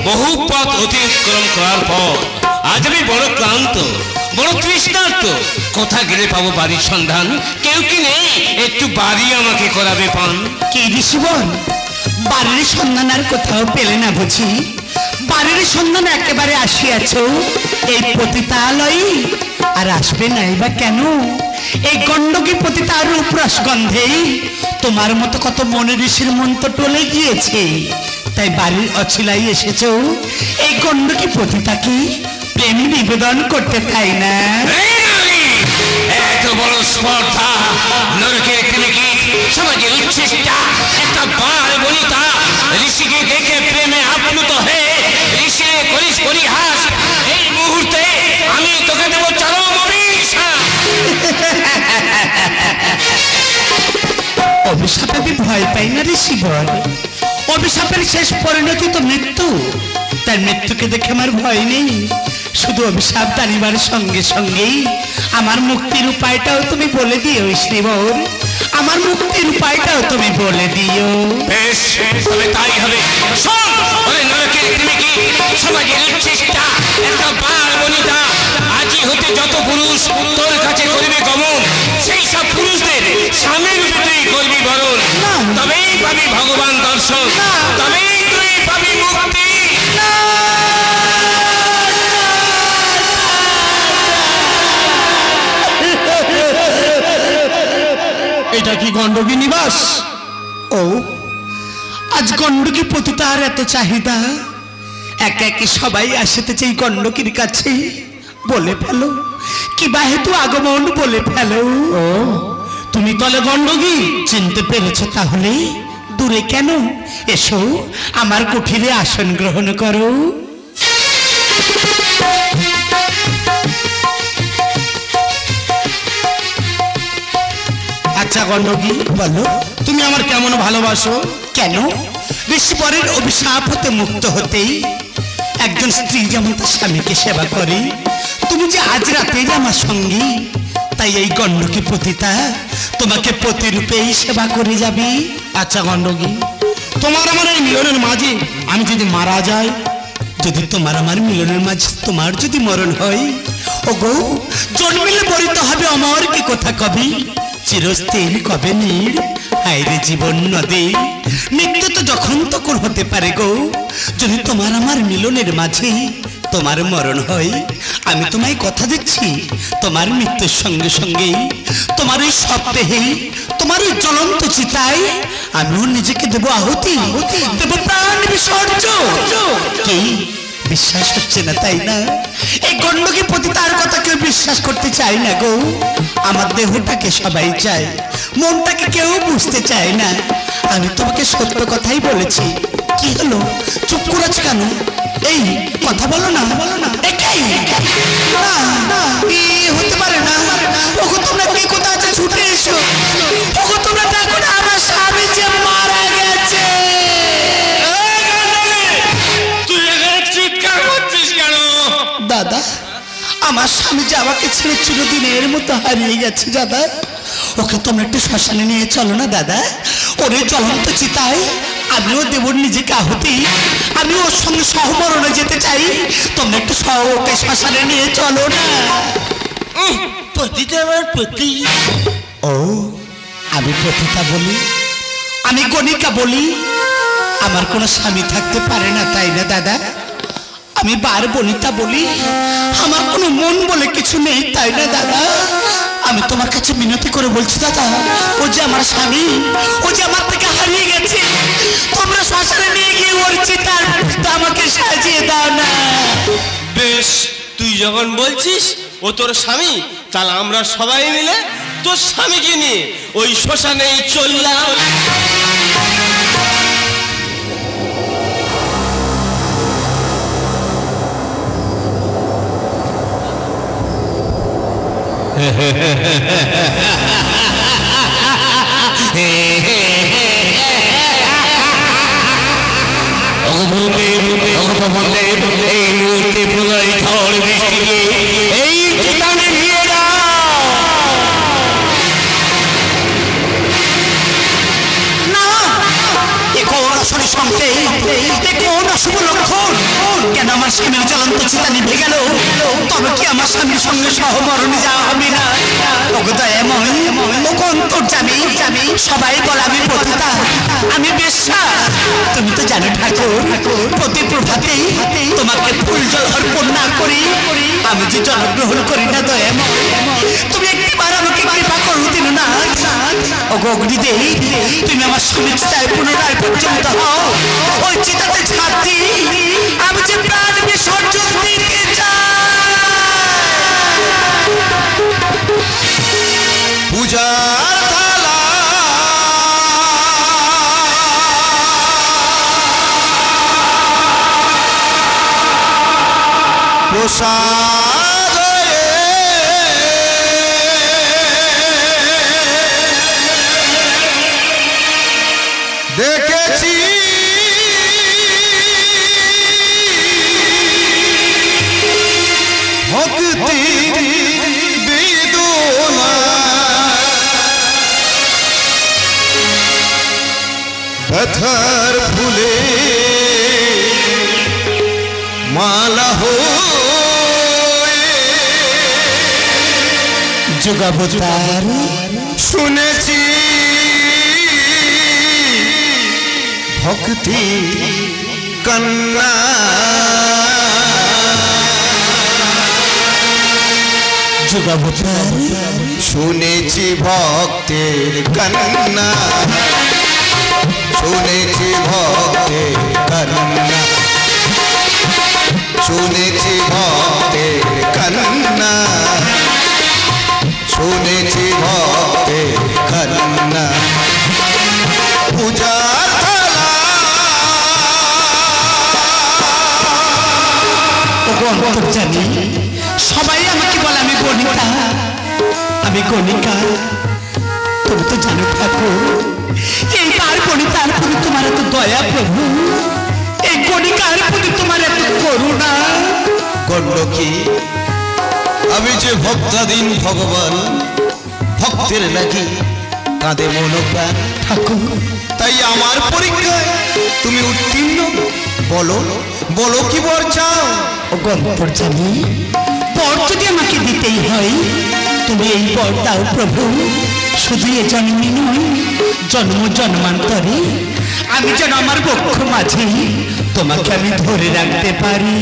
বহু পথ অতিক্রম করার পর আজ আমি বড় ক্লান্ত, বড় তৃষ্ণার্ত। কোথা গেলে পাবো বাড়ির সন্ধান? কেউ কি নেই একটু বাড়ি আমাকে করাবে পান? কি ঋষিবর, বাড়ির সন্ধান আর কোথাও পেলে না বুঝি? বাড়ির সন্ধান একেবারে আসিয়াছ এই পতিতালয়ে, আর আসবে নাই বা কেন? এই গণ্ডকী পতিতার রূপ রসগন্ধে তোমার মতো কত মনে ঋষির মন তো টলে গিয়েছে। তাই বাড়ির অছিলাই এসেছ এই গণ্ডকী পতিতাকে প্রেম নিবেদন করতে, তাই না? এত বড় স্পর্ধা, নরকের কি সমাজের উচ্ছেষ্টা, একটা বার বনিতা ঋষিকে দেখে প্রেমে আপ্লুত হয়ে ঋষিরে করিস পরিহাস। এই মুহূর্তে আমি তোকে দেবো চরম অভিশাপ। অভিশাপে আমি ভয় পাই না ঋষিবর। অভিশাপের শেষ পরিণতি তো মৃত্যু, তাই মৃত্যুকে দেখে আমার ভয় নেই। শুধু অভিশাপ জানিবার সঙ্গে সঙ্গেই আমার মুক্তির উপায়টাও তুমি বলে দিও শ্রীবর, আমার মুক্তির উপায়টাও তুমি বলে দিও। বেশ, তবে তাই হবে। শোন, ওরে নরকের কি সমাজের উচ্ছেষ্টা, একটা বার বনিতা আজি হতে যত পুরুষ তোর কাছে করবে গমন, সেই সব পুরুষদের স্বামীর রূপে তুই করবি বরণ। তবেই পাবি ভগবান দর্শন, তবেই তুই পাবি মুক্তি। এটা কি গণ্ডকী নিবাস? ও, আজ গণ্ডকী পতিতার এত চাহিদা, একে একে সবাই আসতে চাই গণ্ডকীর কাছে। বলে ফেলো কি বা হেতু আগমন, বলে ফেলো। ও, তুমি তলে গণ্ডকী চিনতে পেরেছ? তাহলে দূরে কেন? এসো আমার কুঠিরে আসন গ্রহণ করো। আচ্ছা গণ্ডকী, বলো তুমি আমার কেমন ভালোবাসো? কেন? ঋষিবরের অভিশাপ হতে মুক্ত হতেই একজন স্ত্রী যেমন তার স্বামীকে সেবা করে, তুমি যে আজ রাতেই আমার সঙ্গী, তাই এই গণ্ডকী পতিতা তোমাকে প্রতিরূপেই সেবা করে যাবে। আচ্ছা গণ্ডকী, তোমার আমার এই মিলনের মাঝে আমি যদি মারা যাই, যদি তোমার আমার মিলনের মাঝে তোমার যদি মরণ হয়, ওগো জন্মিলে বরিত হবে অমর কি কথা কবি, চিরস্থির কবে নীড়, হায়রে জীবন নদী। মৃত্যু তো যখন তখন হতে পারে গো, যদি তোমার আমার মিলনের মাঝে তোমার মরণ হয়, আমি তোমায় কথা দিচ্ছি তোমার মৃত্যুর সঙ্গে সঙ্গে তোমার ওই সপ্তাহে তোমার ওই জ্বলন্ত চিতায় আমিও নিজেকে দেব আহুতি, দেব প্রাণ বিসর্জন। কি বিশ্বাস হচ্ছে না, তাই না? এই গণ্ডকী পতিতার কথা কেউ বিশ্বাস করতে চায় না গো। আমার দেহটাকে সবাই চায়, মনটাকে কেউ বুঝতে চায় না। আমি তোমাকে সত্য কথাই বলেছি। কি হলো, চুপ করেছ কেন? এই কথা বলো না, এটাই হতে পারে না। ওগো তোমরা কে কোথা আছে ছুটে এসো। ওগো তোমরা দেখো না আমার স্বামী যে মারা গেছে। দাদা, আমার স্বামী যে আমাকে ছেড়ে চিরদিনের মতো হারিয়ে গেছে দাদা। ওকে তোমরা একটু শ্মশানে নিয়ে চলো না দাদা। ওরে জ্বলন্ত চিতায় আমিও দেব নিজেকে আহুতি, আমি ওর সঙ্গে সহমরণে যেতে চাই। তোমরা একটু ওকে শ্মশানে নিয়ে চলো না। পতিতা আমার পতি। ও, আমি পতিতা বলি, আমি গণিকা বলি, আমার কোনো স্বামী থাকতে পারে না, তাই না দাদা? আমি বার বনিতা বলি, আমার কোনো মন বলে কিছু নেই, তাই না দাদা? আমি তোমার কাছে মিনতি করে বলছি দাদা, ও যে আমার স্বামী, ও যে আমার থেকে হারিয়ে গেছে, তোমরা শ্মশানে নিয়ে গিয়ে ওর চিতার আমাকে সাজিয়ে দাও না। বেশ, তুই যখন বলছিস ও তোর স্বামী, তাহলে আমরা সবাই মিলে তোর স্বামীকে নিয়ে ওই শ্মশানেই চললাম। এই মুহূর্তে প্রলয় ঝড় বৃষ্টিকে এই ঠিকানে নিয়ে যাও। না, এ কোন আসলে সংকেত, এ কোন অশুভ লক্ষণ। আমার স্বামীর জ্বলন্ত চিতা নিভে গেল, তবে কি আমার স্বামীর সঙ্গে সহমরণে যাওয়া হবে না? ওগো দয়াময়, ওগো অন্তর্যামী, সবাই বলে আমি পতিতা, আমি বেশ্যা। তুমি তো জানো ঠাকুর, প্রতি প্রভাতেই তোমাকে ফুল জল অর্পণ না করি আমি যে জলগ্রহণ করি না। দয়াময়, তুমি একবার আমাকে কৃপা করো দীননাথ। ওগো অগ্নিদেব, তুমি আমার স্বামীর চিতায় পুনরায় পর্যন্ত হও। ওই চিতাতে ঝাঁপ দিই, আমি যে প্রাণ বিসর্জন দিতে চাই। পূজার থালা প্রসাদ দেখেছি ভক্তি বেদনা ব্যথার ফুলে মালা হয়ে যুগাবতার শুনেছি ভক্তি কন্যা যুগাবতার শুনেছি ভক্তের কন্যা, শুনেছি ভক্তের কন্যা, শুনেছি ভক্তের কন্যা, শুনেছি ভক্তের কন্যা। পূজার থালা ওগো অন্তর্যামী, সবাই আমাকে বলে আমি গণিকা, আমি গণিকা। তুমি তো জানো ঠাকুর, এইবার গণিতার প্রতি তোমার এত দয়া প্রভু, এই গণিকার প্রতি তোমার এত করুণা। করল কি? আমি যে ভক্তাধীন ভগবান, ভক্তের লাগি কাঁদে মনোপ্রাণ ঠাকুর, তাই আমার পরীক্ষায় তুমি উত্তীর্ণ। বলো বলো কি বর চাও? ওগো অন্তর্যামী, বর যদি আমাকে দিতেই হয়, তুমি এই বর দাও প্রভু। শুধু এ জন্মে নয়, জন্ম জন্মান্তরে আমি যেন আমার বক্ষ মাঝে তোমাকে আমি ধরে রাখতে পারি।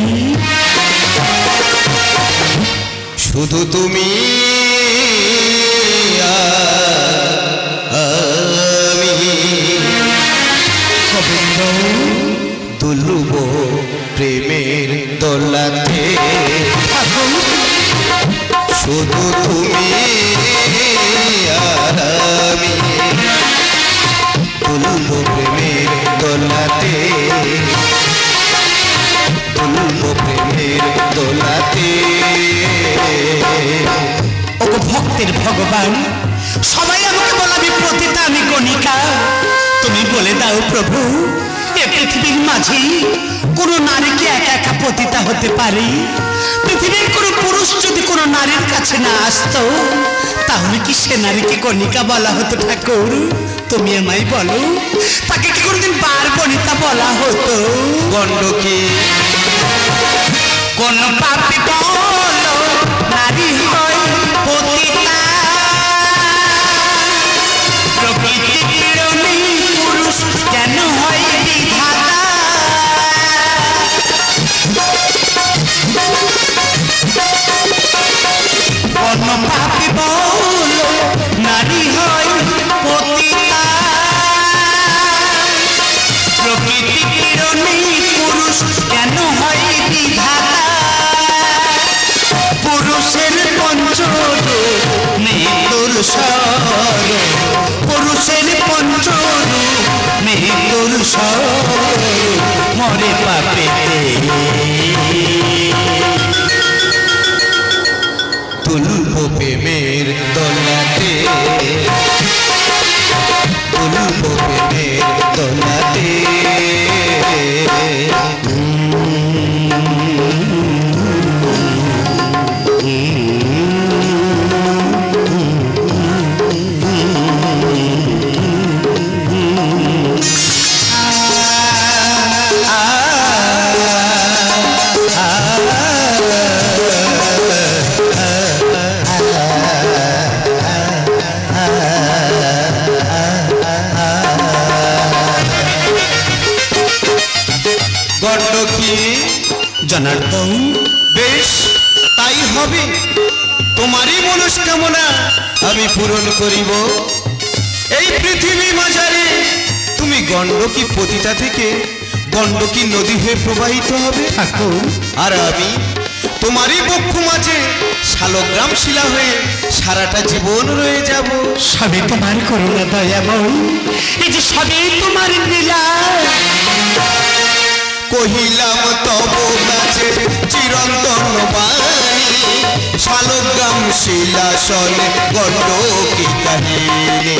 শুধু তুমি আমি গোবিন্দ দুলুব প্রেমের দোলাতে, শুধু তুমি আর আমি দুলুব প্রেমের দোলাতে, দুলুব প্রেমের দোলাতে। ওগো ভক্তের ভগবান, সবাই আমাকে বলে আমি পতিতা, আমি গণিকা। তুমি বলে দাও প্রভু, এ পৃথিবীর মাঝে কোনো নারীকে একা একা পতিতা হতে পারে? পৃথিবীর কোনো পুরুষ যদি কোনো নারীর কাছে না আসতো, তাহলে কি সে নারীকে গণিকা বলা হতো ঠাকুর? তুমি আমায় বলো, তাকে কি কোনোদিন বার গণিতা বলা হতো? গণ্ডকী কোন পাপী বলো নারী হয় পতিতা, প্রকৃতি পীড়নে পুরুষ কেন হয় বিধাতা? কোন পাপী বলো নারী হয় পতিতা, প্রকৃতি পীড়নে পুরুষ কেন হয় বিধাতা? পুরুষের পঞ্চরূপ মৃত্যুর স্বরূপ, পুরুষের পঞ্চরূপ মৃত্যুর স্বরূপ, মরে পাপেতে তুলব প্রেমের দোলাতে, তুলব প্রেমের দোলাতে। গণ্ডকী। জনার্দন, বেশ, তাই হবে। তোমারই মনস্কামনা আমি পূরণ করিব। এই পৃথিবী মাঝারে তুমি গণ্ডকী পতিতা থেকে গণ্ডকী নদী হয়ে প্রবাহিত হবে ঠাকুর। আর আমি তোমারই বক্ষ মাঝে শালগ্রাম শিলা হয়ে সারাটা জীবন রয়ে যাব। সবে তোমার করুণা দয়াময়, এই যে সবে তোমার লীলা। কহিলাম তব কাছে চিরন্তন বাণী, শালগ্রাম শিলাসন গণ্ডকী কাহিনী।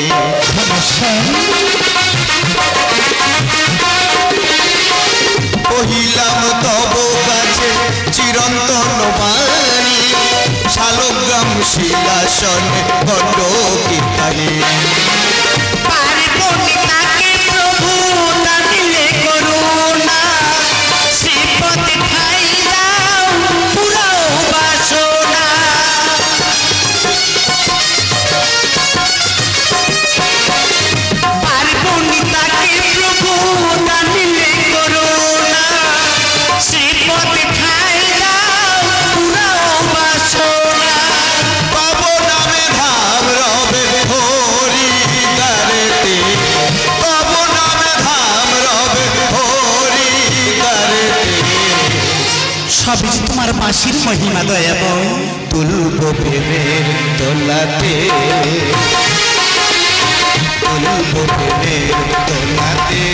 কহিলাম তব কাছে চিরন্তন বাণী, শালগ্রাম শিলাসন গণ্ডকী কাহিনী। পার্বতীকে প্রভু দানিলে করুণা, শ্রীপতি ঠাই দাও পুরাও বাসনা। পার্বতীকে প্রভু দানিলে করুণা, শ্রীপতি ঠাই দাও পুরাও বাসনা। পাব নামে ধাম রবে হরি দ্বারেতে, পাব নামে ধাম রবে হরি দ্বারেতে। সবই যে তোমার বাঁশির মহিমা দয়াময়। তুলব প্রেমের দোলাতে, তুলব প্রেমের দোলাতে।